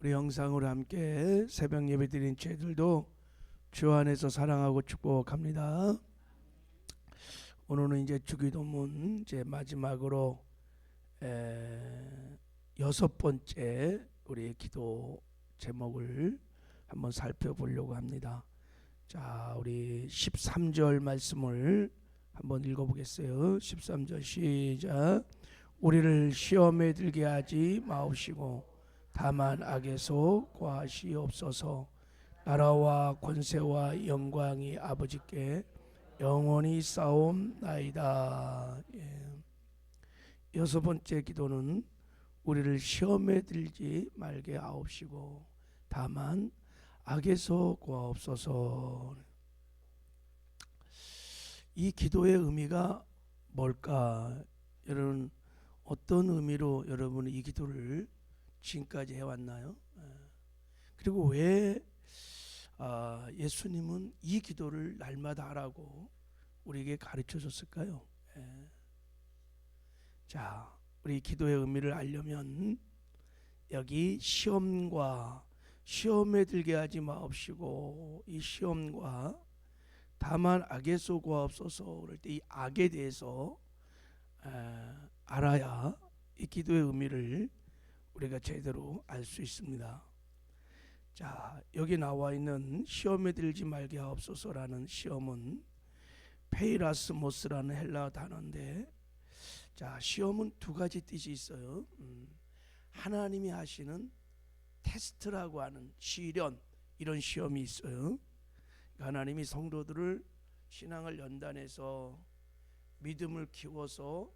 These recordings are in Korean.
우리 영상으로 함께 새벽 예배 드린 저희들도 주 안에서 사랑하고 축복합니다. 오늘은 이제 주기도문 이제 마지막으로 여섯 번째 우리의 기도 제목을 한번 살펴보려고 합니다. 자, 우리 13절 말씀을 한번 읽어보겠어요. 13절 시작. 우리를 시험에 들게 하지 마옵시고 다만 악에서 구하시옵소서. 나라와 권세와 영광이 아버지께 영원히 싸움나이다. 여섯 번째 기도는 우리를 시험에 들지 말게 하옵시고 다만 악에서 구하옵소서. 이 기도의 의미가 뭘까? 여러분 어떤 의미로 여러분은 이 기도를 지금까지 해왔나요? 그리고 왜 예수님은 이 기도를 날마다 하라고 우리에게 가르쳐 줬을까요? 자, 우리 기도의 의미를 알려면 여기 시험과 시험에 들게 하지 마옵시고 이 시험과 다만 악에서 구하옵소서 그럴 때 이 악에 대해서 알아야 이 기도의 의미를 우리가 제대로 알 수 있습니다. 자, 여기 나와 있는 시험에 들지 말게 하옵소서라는 시험은 페이라스모스라는 헬라어 단어인데, 자, 시험은 두 가지 뜻이 있어요. 하나님이 하시는 테스트라고 하는 시련, 이런 시험이 있어요. 하나님이 성도들을 신앙을 연단해서 믿음을 키워서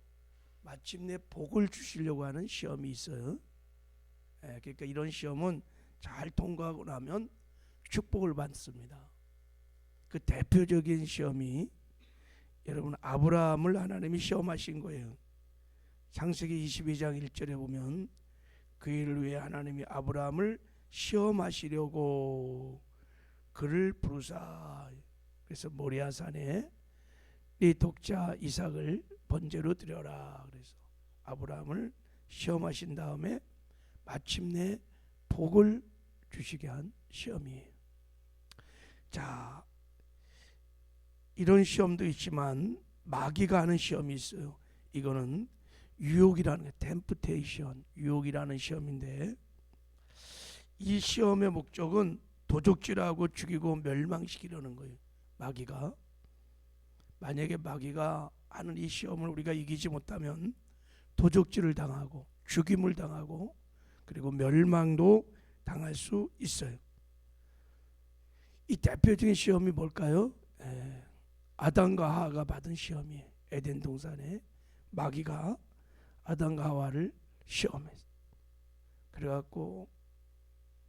마침내 복을 주시려고 하는 시험이 있어요. 그러니까 이런 시험은 잘 통과하고 나면 축복을 받습니다. 그 대표적인 시험이 여러분 아브라함을 하나님이 시험하신 거예요. 창세기 22장 1절에 보면 그 일을 위해 하나님이 아브라함을 시험하시려고 그를 부르사 그래서 모리아산에 네 독자 이삭을 번제로 드려라. 그래서 아브라함을 시험하신 다음에 마침내 복을 주시게 한 시험이에요. 자, 이런 시험도 있지만 마귀가 하는 시험이 있어요. 이거는 유혹이라는 템프테이션, 유혹이라는 시험인데 이 시험의 목적은 도적질하고 죽이고 멸망시키려는 거예요. 마귀가 만약에 마귀가 하는 이 시험을 우리가 이기지 못하면 도적질을 당하고 죽임을 당하고 그리고 멸망도 당할 수 있어요. 이 대표적인 시험이 뭘까요? 아담과 하와가 받은 시험이에요. 에덴 동산에 마귀가 아담과 하와를 시험했어요. 그래갖고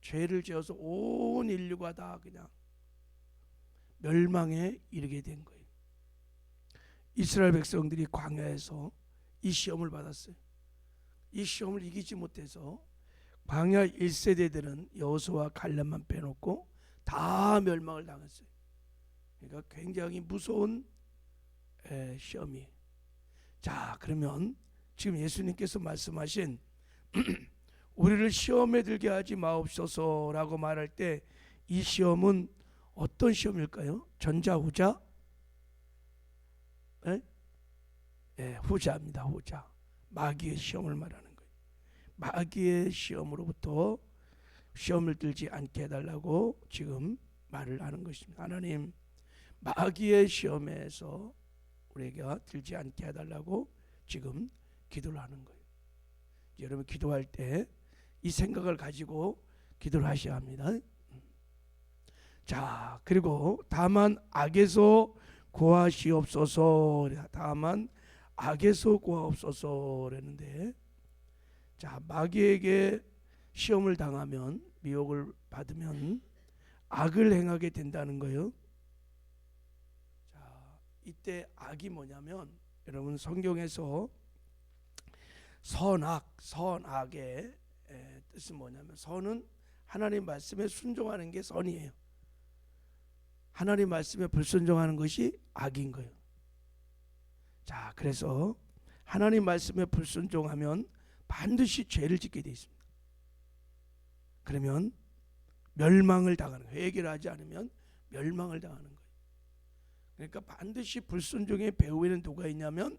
죄를 지어서 온 인류가 다 그냥 멸망에 이르게 된 거예요. 이스라엘 백성들이 광야에서 이 시험을 받았어요. 이 시험을 이기지 못해서 광야 1세대들은 여호수아 갈렙만 빼놓고 다 멸망을 당했어요. 그러니까 굉장히 무서운 시험이에요. 자, 그러면 지금 예수님께서 말씀하신 우리를 시험에 들게 하지 마옵소서라고 말할 때 이 시험은 어떤 시험일까요? 전자, 후자? 후자입니다. 후자. 마귀의 시험을 말하는 거예요. 마귀의 시험으로부터 시험을 들지 않게 해달라고 지금 말을 하는 것입니다. 하나님, 마귀의 시험에서 우리가 들지 않게 해달라고 지금 기도를 하는 거예요. 여러분 기도할 때 이 생각을 가지고 기도를 하셔야 합니다. 자, 그리고 다만 악에서 구하시옵소서. 다만 악에서 구하옵소서 그랬는데, 자, 마귀에게 시험을 당하면 미혹을 받으면 악을 행하게 된다는 거예요. 자, 이때 악이 뭐냐면 여러분 성경에서 선악의 뜻은 뭐냐면 선은 하나님 말씀에 순종하는 게 선이에요. 하나님 말씀에 불순종하는 것이 악인 거예요. 자, 그래서 하나님 말씀에 불순종하면 반드시 죄를 짓게 돼 있습니다. 그러면 멸망을 당하는 거예요. 회개를 하지 않으면 멸망을 당하는 거예요. 그러니까 반드시 불순종의 배후에는 누가 있냐면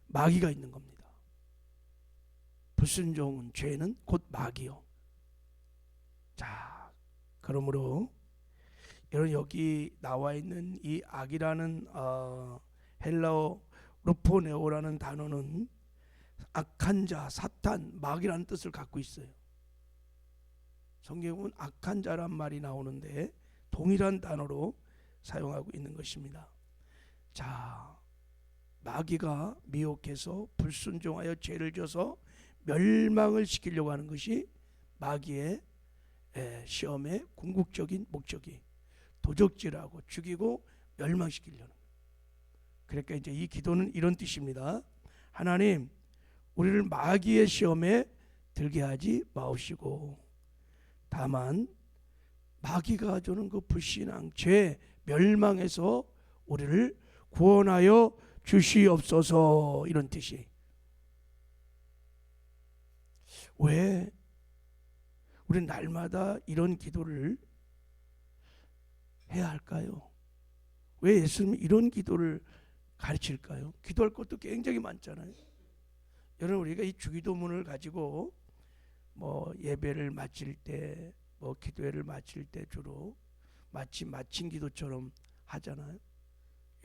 마귀가 있는 겁니다. 불순종은, 죄는 곧 마귀요. 자, 그러므로 여러분, 여기 나와 있는 이 악이라는 헬라어 루포네오라는 단어는 악한 자, 사탄, 마귀라는 뜻을 갖고 있어요. 성경은 악한 자란 말이 나오는데 동일한 단어로 사용하고 있는 것입니다. 자, 마귀가 미혹해서 불순종하여 죄를 져서 멸망을 시키려고 하는 것이 마귀의 시험의 궁극적인 목적이 도적질하고 죽이고 멸망시키려는 거예요. 그러니까 이제 이 기도는 이런 뜻입니다. 하나님, 우리를 마귀의 시험에 들게 하지 마옵시고, 다만 마귀가 주는 그 불신앙, 죄, 멸망에서 우리를 구원하여 주시옵소서, 이런 뜻이. 왜 우리는 날마다 이런 기도를 해야 할까요? 왜 예수님이 이런 기도를 가르칠까요? 기도할 것도 굉장히 많잖아요. 여러분, 우리가 이 주기도문을 가지고 예배를 마칠 때, 기도회를 마칠 때 주로 마치 마친 기도처럼 하잖아요.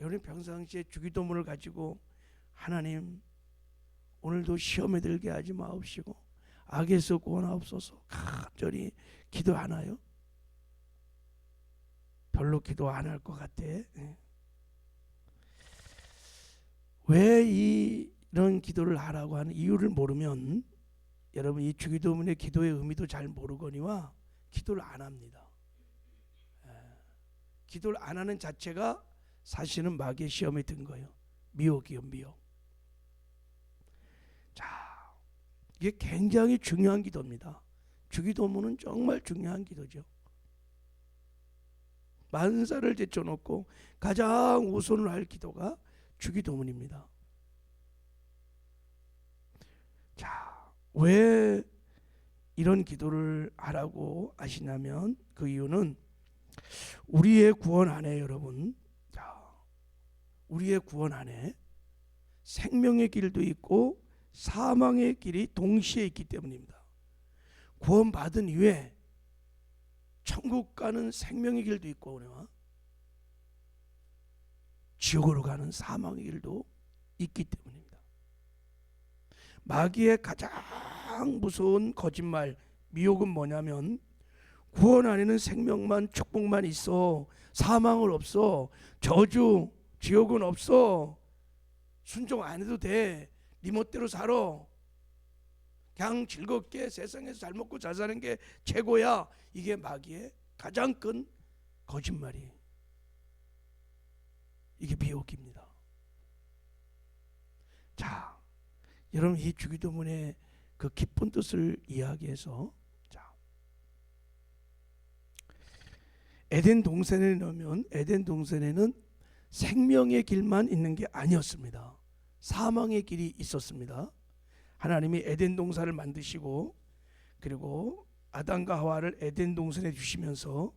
여러분, 평상시에 주기도문을 가지고 하나님, 오늘도 시험에 들게 하지 마옵시고 악에서 구원하옵소서 간절히 기도하나요? 별로 기도 안 할 것 같아. 왜 이런 기도를 하라고 하는 이유를 모르면 여러분, 이 주기도문의 기도의 의미도 잘 모르거니와 기도를 안 합니다. 기도를 안 하는 자체가 사실은 마귀의 시험에 든 거예요. 미혹이요, 미혹. 자, 이게 굉장히 중요한 기도입니다. 주기도문은 정말 중요한 기도죠. 만사를 제쳐놓고 가장 우선을 할 기도가 주기도문입니다. 자, 왜 이런 기도를 하라고 하시냐면 그 이유는 우리의 구원 안에, 여러분, 자, 우리의 구원 안에 생명의 길도 있고 사망의 길이 동시에 있기 때문입니다. 구원받은 이후에 천국 가는 생명의 길도 있고 지옥으로 가는 사망의 길도 있기 때문입니다. 마귀의 가장 무서운 거짓말, 미혹은 뭐냐면 구원 안에는 생명만, 축복만 있어, 사망은 없어, 저주, 지옥은 없어, 순종 안 해도 돼, 네 멋대로 살아, 그냥 즐겁게 세상에서 잘 먹고 잘 사는 게 최고야. 이게 마귀의 가장 큰 거짓말이에요. 이게 미혹입니다. 자, 여러분, 이 주기도문의 그 깊은 뜻을 이야기해서, 자, 에덴 동산에 넣으면 에덴 동산에는 생명의 길만 있는 게 아니었습니다. 사망의 길이 있었습니다. 하나님이 에덴 동산을 만드시고 그리고 아담과 하와를 에덴 동산에 주시면서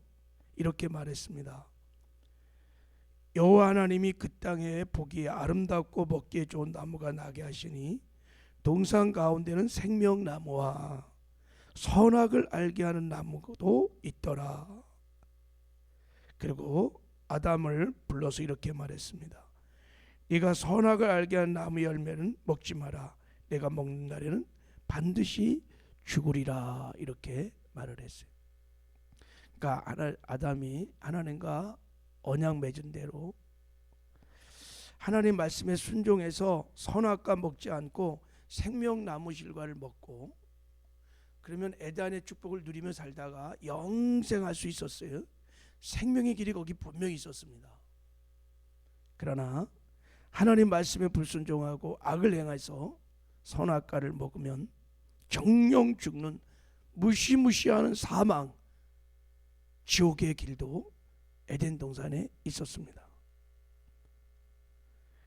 이렇게 말했습니다. 여호와 하나님이 그 땅에 보기에 아름답고 먹기에 좋은 나무가 나게 하시니 동산 가운데는 생명나무와 선악을 알게 하는 나무도 있더라. 그리고 아담을 불러서 이렇게 말했습니다. 네가 선악을 알게 하는 나무 열매는 먹지 마라. 내가 먹는 날에는 반드시 죽으리라. 이렇게 말을 했어요. 그러니까 아담이 하나님과 언약 맺은 대로 하나님 말씀에 순종해서 선악과 먹지 않고 생명나무 실과를 먹고 그러면 에덴의 축복을 누리며 살다가 영생할 수 있었어요. 생명의 길이 거기 분명히 있었습니다. 그러나 하나님 말씀에 불순종하고 악을 행해서 선악과를 먹으면 정령 죽는 무시무시한 사망, 지옥의 길도 에덴 동산에 있었습니다.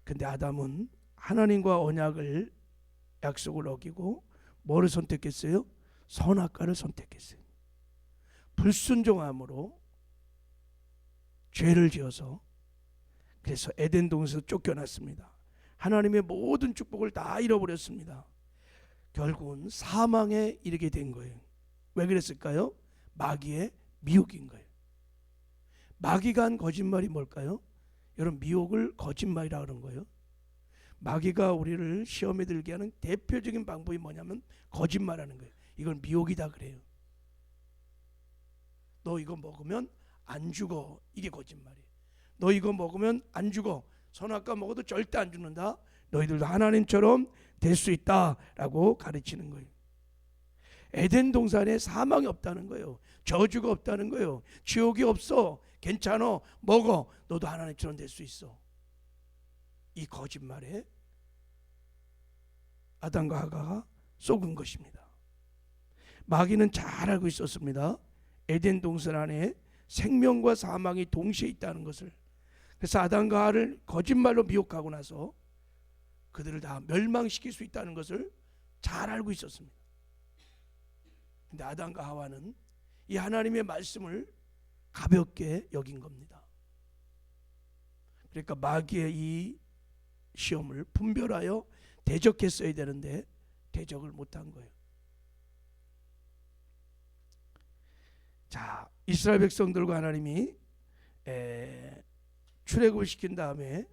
근데 아담은 하나님과 언약을, 약속을 어기고 뭐를 선택했어요? 선악과를 선택했어요. 불순종함으로 죄를 지어서 그래서 에덴 동산에서 쫓겨났습니다. 하나님의 모든 축복을 다 잃어버렸습니다. 결국은 사망에 이르게 된 거예요. 왜 그랬을까요? 마귀의 미혹인 거예요. 마귀가 한 거짓말이 뭘까요? 여러분, 미혹을 거짓말이라 그런 거예요. 마귀가 우리를 시험에 들게 하는 대표적인 방법이 뭐냐면 거짓말하는 거예요. 이건 미혹이다 그래요. 너 이거 먹으면 안 죽어. 이게 거짓말이에요. 너 이거 먹으면 안 죽어. 선악과 먹어도 절대 안 죽는다. 너희들도 하나님처럼 될 수 있다라고 가르치는 거예요. 에덴 동산에 사망이 없다는 거예요. 저주가 없다는 거예요. 지옥이 없어. 괜찮아. 먹어. 너도 하나님처럼 될 수 있어. 이 거짓말에 아담과 하가가 속은 것입니다. 마귀는 잘 알고 있었습니다. 에덴 동산 안에 생명과 사망이 동시에 있다는 것을. 그래서 아담과 하와를 거짓말로 미혹하고 나서 그들을 다 멸망시킬 수 있다는 것을 잘 알고 있었습니다. 근데 아담과 하와는 이 하나님의 말씀을 가볍게 여긴 겁니다. 그러니까 마귀의 이 시험을 분별하여 대적했어야 되는데 대적을 못한 거예요. 자, 이스라엘 백성들과 하나님이 출애굽을 시킨 다음에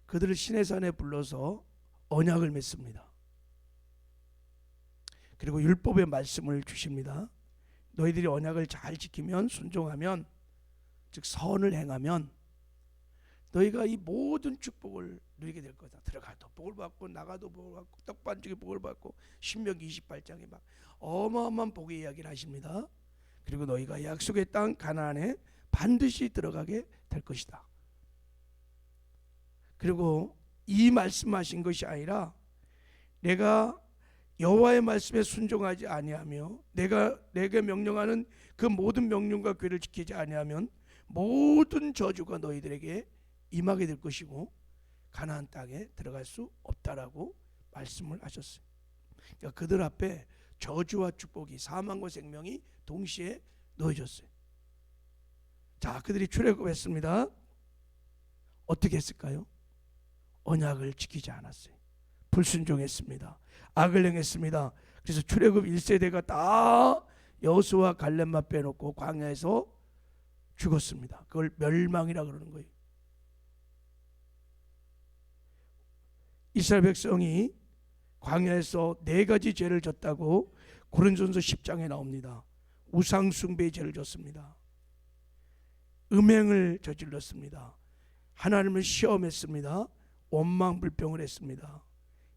그들을 시내산에 불러서 언약을 맺습니다. 그리고 율법의 말씀을 주십니다. 너희들이 언약을 잘 지키면, 순종하면, 즉 선을 행하면 너희가 이 모든 축복을 누리게 될 거다. 들어가도 복을 받고 나가도 복을 받고 떡반죽에 복을 받고 신명기 28장에 막 어마어마한 복의 이야기를 하십니다. 그리고 너희가 약속의 땅 가나안에 반드시 들어가게 될 것이다. 그리고 이 말씀하신 것이 아니라 내가 여호와의 말씀에 순종하지 아니하며 내가 내게 명령하는 그 모든 명령과 규례를 지키지 아니하면 모든 저주가 너희들에게 임하게 될 것이고 가나안 땅에 들어갈 수 없다라고 말씀을 하셨어요. 그러니까 그들 앞에 저주와 축복이, 사망과 생명이 동시에 놓여졌어요. 자, 그들이 출애굽했습니다. 어떻게 했을까요? 언약을 지키지 않았어요. 불순종했습니다. 악을 행했습니다. 그래서 출애굽 1세대가 다 여호수아 갈렙만 빼놓고 광야에서 죽었습니다. 그걸 멸망이라 그러는 거예요. 이스라엘 백성이 광야에서 4가지 죄를 졌다고 고린도전서 10장에 나옵니다. 우상 숭배의 죄를 졌습니다. 음행을 저질렀습니다. 하나님을 시험했습니다. 원망 불평을 했습니다.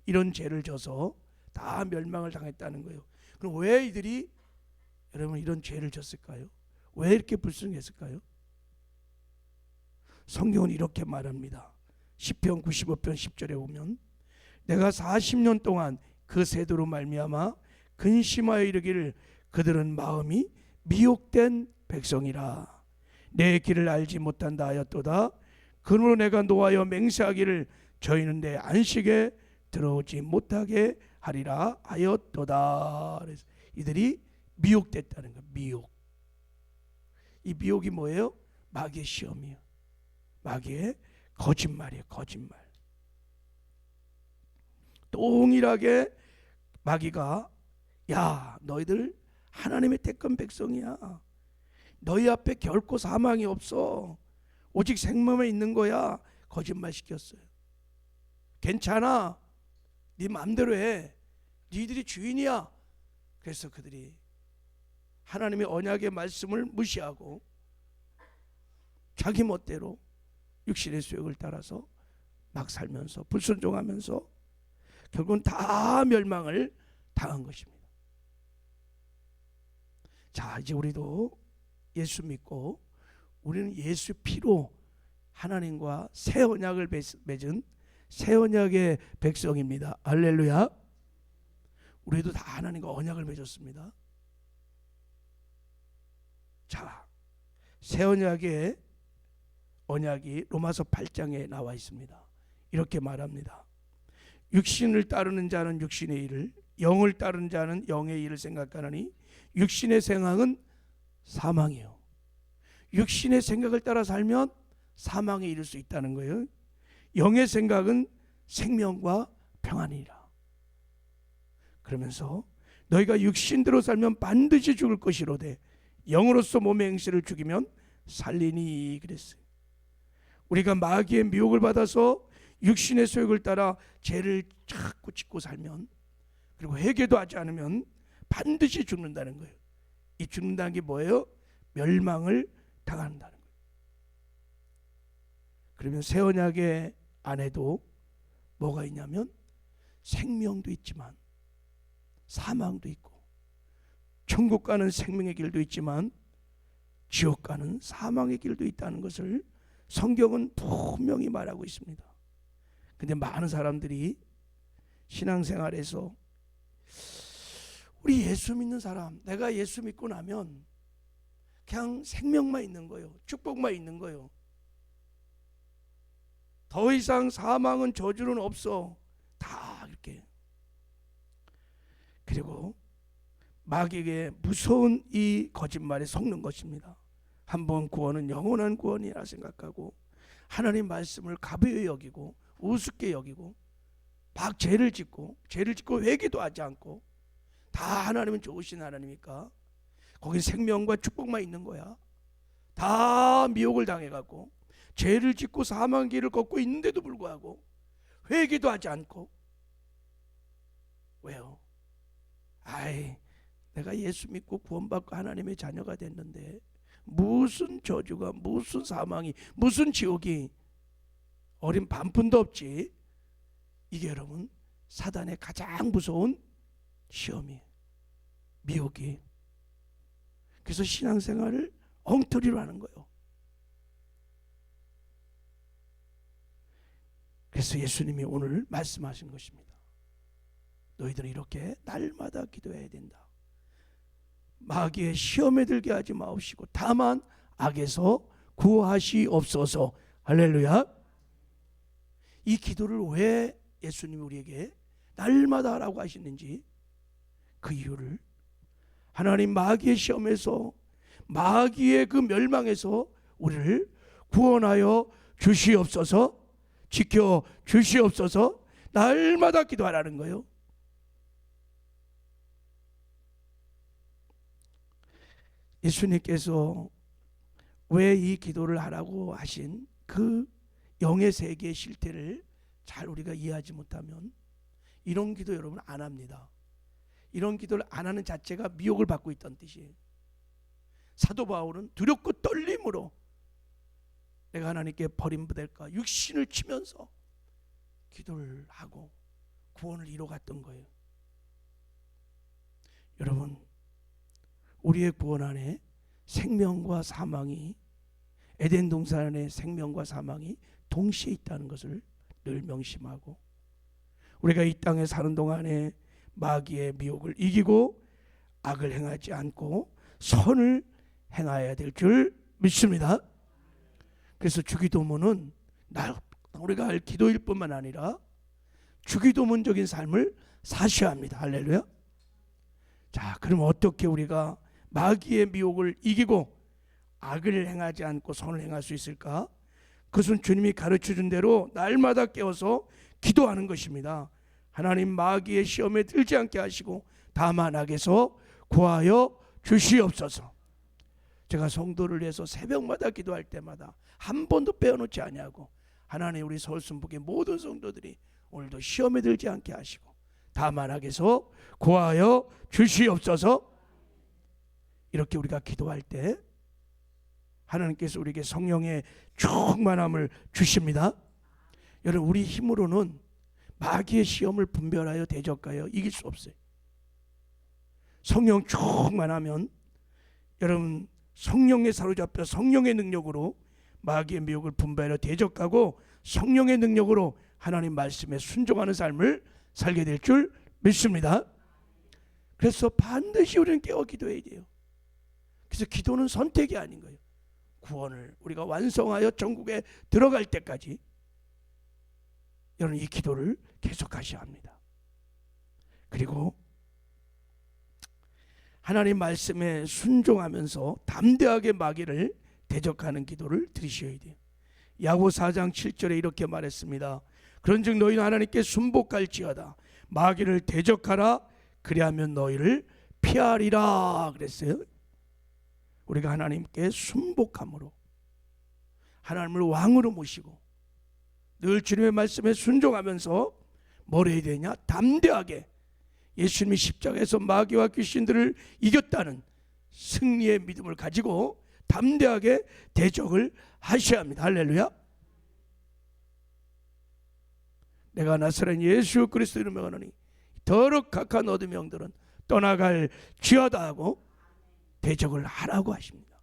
이런 죄를 져서 다 멸망을 당했다는 거예요. 그럼 왜 이들이 여러분 이런 죄를 졌을까요? 왜 이렇게 불순했을까요? 성경은 이렇게 말합니다. 시편 95편 10절에 보면 내가 40년 동안 그 세도로 말미암아 근심하여 이르기를 그들은 마음이 미혹된 백성이라 내 길을 알지 못한다 하였도다. 그러므로 내가 노하여 맹세하기를 저희는 내 안식에 들어오지 못하게 하리라 하였도다. 그래서 이들이 미혹됐다는 거예요. 미혹. 이 미혹이 뭐예요? 마귀의 시험이에요. 마귀의 거짓말이에요. 거짓말. 동일하게 마귀가 야 너희들 하나님의 택한 백성이야. 너희 앞에 결코 사망이 없어. 오직 생명만 있는 거야. 거짓말 시켰어요. 괜찮아. 네 마음대로 해. 니들이 주인이야. 그래서 그들이 하나님의 언약의 말씀을 무시하고 자기 멋대로 육신의 수욕을 따라서 막 살면서 불순종하면서 결국은 다 멸망을 당한 것입니다. 자, 이제 우리도 예수 믿고 우리는 예수 피로 하나님과 새 언약을 맺은 새 언약의 백성입니다. 할렐루야. 우리도 다 하나님과 언약을 맺었습니다. 자, 새 언약의 언약이 로마서 8장에 나와 있습니다. 이렇게 말합니다. 육신을 따르는 자는 육신의 일을, 영을 따르는 자는 영의 일을 생각하느니 육신의 생각은 사망이요. 육신의 생각을 따라 살면 사망에 이를 수 있다는 거예요. 영의 생각은 생명과 평안이라. 그러면서 너희가 육신대로 살면 반드시 죽을 것이로되 영으로서 몸의 행실을 죽이면 살리니 그랬어요. 우리가 마귀의 미혹을 받아서 육신의 소욕을 따라 죄를 자꾸 짓고 살면, 그리고 회개도 하지 않으면 반드시 죽는다는 거예요. 이 죽는다는 게 뭐예요? 멸망을 당한다는 거예요. 그러면 새 언약의 안에도 뭐가 있냐면 생명도 있지만 사망도 있고, 천국 가는 생명의 길도 있지만 지옥 가는 사망의 길도 있다는 것을 성경은 분명히 말하고 있습니다. 근데 많은 사람들이 신앙생활에서 우리 예수 믿는 사람, 내가 예수 믿고 나면 그냥 생명만 있는 거예요. 축복만 있는 거예요. 더 이상 사망은 저주는 없어. 다 이렇게. 그리고 마귀에게 무서운 이 거짓말에 속는 것입니다. 한번 구원은 영원한 구원이라 생각하고 하나님 말씀을 가벼이 여기고 우습게 여기고 막 죄를 짓고 회개도 하지 않고, 다 하나님은 좋으신 하나님이니까 거기 생명과 축복만 있는 거야. 다 미혹을 당해갖고 죄를 짓고 사망 길을 걷고 있는데도 불구하고 회개도 하지 않고. 왜요? 아이, 내가 예수 믿고 구원받고 하나님의 자녀가 됐는데 무슨 저주가, 무슨 사망이, 무슨 지옥이, 어린 반푼도 없지. 이게 여러분 사단의 가장 무서운 시험이에요. 미혹이. 그래서 신앙생활을 엉터리로 하는 거예요. 그래서 예수님이 오늘 말씀하신 것입니다. 너희들은 이렇게 날마다 기도해야 된다. 마귀의 시험에 들게 하지 마옵시고 다만 악에서 구하시옵소서. 할렐루야. 이 기도를 왜 예수님이 우리에게 날마다 하라고 하시는지, 그 이유를 하나님 마귀의 시험에서, 마귀의 그 멸망에서 우리를 구원하여 주시옵소서, 지켜 주시옵소서 날마다 기도하라는 거예요. 예수님께서 왜 이 기도를 하라고 하신 그 영의 세계의 실태를 잘 우리가 이해하지 못하면 이런 기도 여러분 안 합니다. 이런 기도를 안 하는 자체가 미혹을 받고 있다는 뜻이에요. 사도 바울은 두렵고 떨림으로 내가 하나님께 버림받을까 육신을 치면서 기도를 하고 구원을 이뤄갔던 거예요. 여러분, 우리의 구원 안에 생명과 사망이, 에덴 동산 안에 생명과 사망이 동시에 있다는 것을 늘 명심하고, 우리가 이 땅에 사는 동안에 마귀의 미혹을 이기고 악을 행하지 않고 선을 행해야 될 줄 믿습니다. 그래서 주기도문은 우리가 할 기도일 뿐만 아니라 주기도문적인 삶을 사셔야 합니다. 할렐루야. 자, 그럼 어떻게 우리가 마귀의 미혹을 이기고 악을 행하지 않고 선을 행할 수 있을까? 그것은 주님이 가르쳐준 대로 날마다 깨어서 기도하는 것입니다. 하나님, 마귀의 시험에 들지 않게 하시고 다만 악에서 구하여 주시옵소서. 제가 성도를 위해서 새벽마다 기도할 때마다 한 번도 빼어놓지 아니하고, 하나님, 우리 서울순복의 모든 성도들이 오늘도 시험에 들지 않게 하시고 다만 악에서 구하여 주시옵소서. 이렇게 우리가 기도할 때 하나님께서 우리에게 성령의 충만함을 주십니다. 여러분, 우리 힘으로는 마귀의 시험을 분별하여 대적하여 이길 수 없어요. 성령 충만하면 여러분, 성령에 사로잡혀 성령의 능력으로 마귀의 미혹을 분별하여 대적하고 성령의 능력으로 하나님 말씀에 순종하는 삶을 살게 될 줄 믿습니다. 그래서 반드시 우리는 깨어 기도해야 돼요. 그래서 기도는 선택이 아닌 거예요. 구원을 우리가 완성하여 천국에 들어갈 때까지 여러분 이 기도를 계속하셔야 합니다. 그리고 하나님 말씀에 순종하면서 담대하게 마귀를 대적하는 기도를 드리셔야 돼요. 야고 4장 7절에 이렇게 말했습니다. 그런즉 너희는 하나님께 순복할지어다. 마귀를 대적하라. 그리하면 너희를 피하리라 그랬어요. 우리가 하나님께 순복함으로 하나님을 왕으로 모시고 늘 주님의 말씀에 순종하면서 뭘 해야 되냐? 담대하게 예수님이 십자가에서 마귀와 귀신들을 이겼다는 승리의 믿음을 가지고 담대하게 대적을 하셔야 합니다. 할렐루야. 내가 나사렛 예수 그리스도 이름으로 명하노니 더럽 각한 어둠의 영들은 떠나갈 지어다 하고 대적을 하라고 하십니다.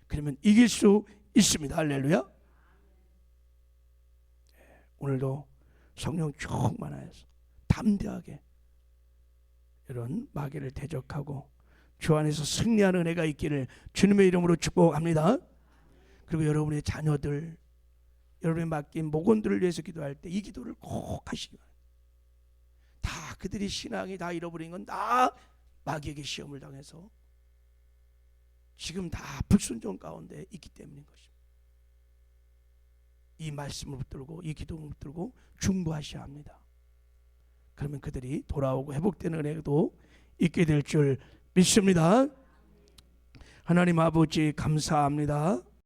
그러면 이길 수 있습니다. 할렐루야. 오늘도 성령 충만하여서 담대하게 이런 마귀를 대적하고 주 안에서 승리하는 은혜가 있기를 주님의 이름으로 축복합니다. 그리고 여러분의 자녀들, 여러분이 맡긴 목원들을 위해서 기도할 때 이 기도를 꼭 하시기 바랍니다. 다 그들이 신앙이 다 잃어버린 건 다 마귀에게 시험을 당해서 지금 다 불순종 가운데 있기 때문인 것입니다. 이 말씀을 붙들고 이 기도를 붙들고 중보하셔야 합니다. 그러면 그들이 돌아오고 회복되는 은혜도 있게 될 줄 믿습니다. 하나님 아버지 감사합니다.